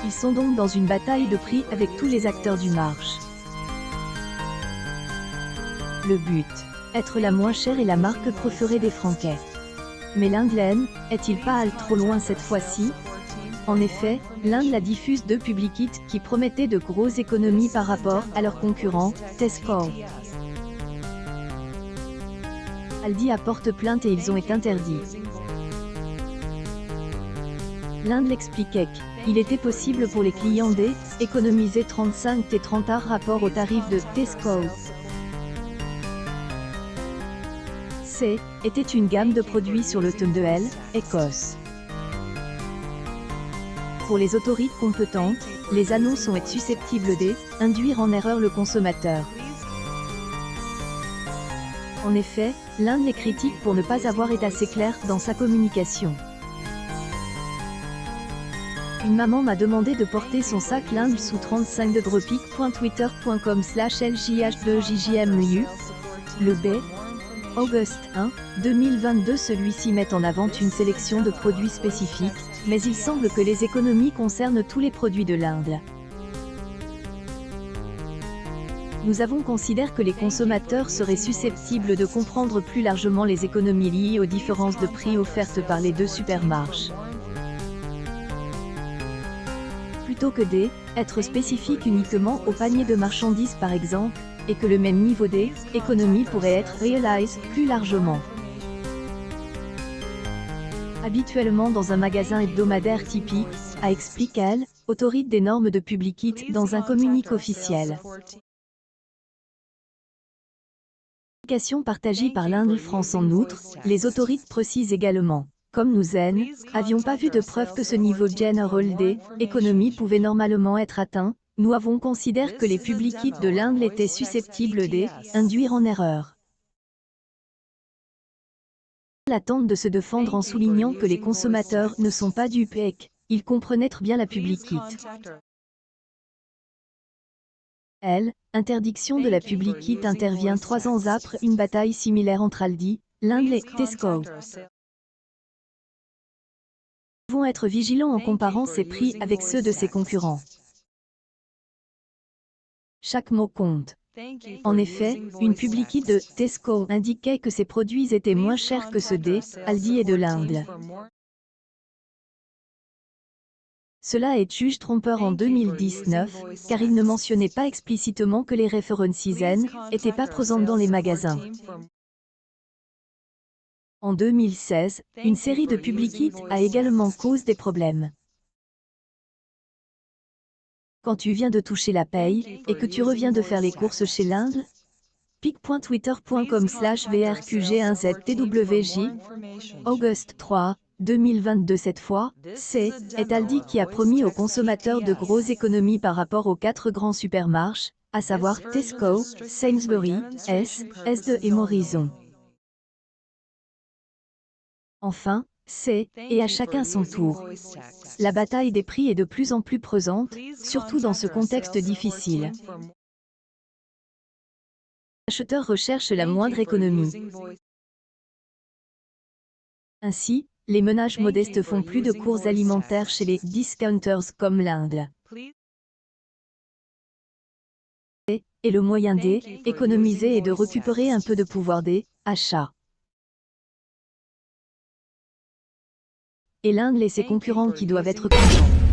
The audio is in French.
Ils sont donc dans une bataille de prix avec tous les acteurs du marché. Le but, être la moins chère et la marque préférée des Franquets. Mais l'Inde est-il pas allé trop loin cette fois-ci? En effet, l'Inde la diffuse deux public hits qui promettaient de grosses économies par rapport à leurs concurrents, Tesco. Aldi apporte plainte et ils ont été interdits. L'Inde l'expliquait qu'il était possible pour les clients d'économiser 35 et 30 par rapport au tarif de Tesco. Était une gamme de produits sur le thème de Écosse. Pour les autorités compétentes, les annonces sont susceptibles d'induire en erreur le consommateur. En effet, l'Inde les critique pour ne pas avoir été assez clair dans sa communication. Une maman m'a demandé de porter son sac l'Inde sous 35 degrés pic.twitter.com/lJH2JJMU. Le B. Auguste 1, 2022. Celui-ci met en avant une sélection de produits spécifiques, mais il semble que les économies concernent tous les produits de l'Inde. Nous avons considéré que les consommateurs seraient susceptibles de comprendre plus largement les économies liées aux différences de prix offertes par les deux supermarchés. Plutôt que d'être spécifique uniquement au panier de marchandises par exemple, et que le même niveau d'économie pourrait être réalisé plus largement. Habituellement dans un magasin hebdomadaire typique, a expliqué l'autorité des normes de public hits dans un communiqué officiel. Communication partagée par l'Inde France. En outre, les autorités précisent également, comme nous n'avions pas vu de preuve que ce niveau général d'économie pouvait normalement être atteint, nous avons considéré que les public hits de l'Inde étaient susceptibles d'induire en erreur. La tente de se défendre en soulignant que les consommateurs ne sont pas dupes et qu'ils comprennent bien la public hit. Interdiction de la public hit intervient 3 ans après une bataille similaire entre Aldi, l'Inde et Tesco. Nous devons être vigilants en comparant ses prix avec ceux de ses concurrents. Chaque mot compte. En effet, une public hit de Tesco indiquait que ses produits étaient moins chers que ceux d'Aldi et de l'Inde. Cela est jugé trompeur en 2019, car il ne mentionnait pas explicitement que les références n'étaient pas présentes dans les magasins. En 2016, une série de public hits a également causé des problèmes. Quand tu viens de toucher la paye, et que tu reviens de faire les courses chez l'Inde, pic.twitter.com/vrqg1ztwj, Auguste 3, 2022. Cette fois, est Aldi qui a promis aux consommateurs de grosses économies par rapport aux 4 grands supermarchés, à savoir Tesco, Sainsbury's, S2 et Morrison. Enfin, et à chacun son tour. La bataille des prix est de plus en plus pesante, surtout dans ce contexte difficile. L'acheteurs recherchent la moindre économie. Ainsi, les ménages modestes font plus de courses alimentaires chez les discounters comme l'Inde. Et le moyen d'économiser et de récupérer un peu de pouvoir d'achat. Et l'Inde et ses concurrents qui doivent être contents.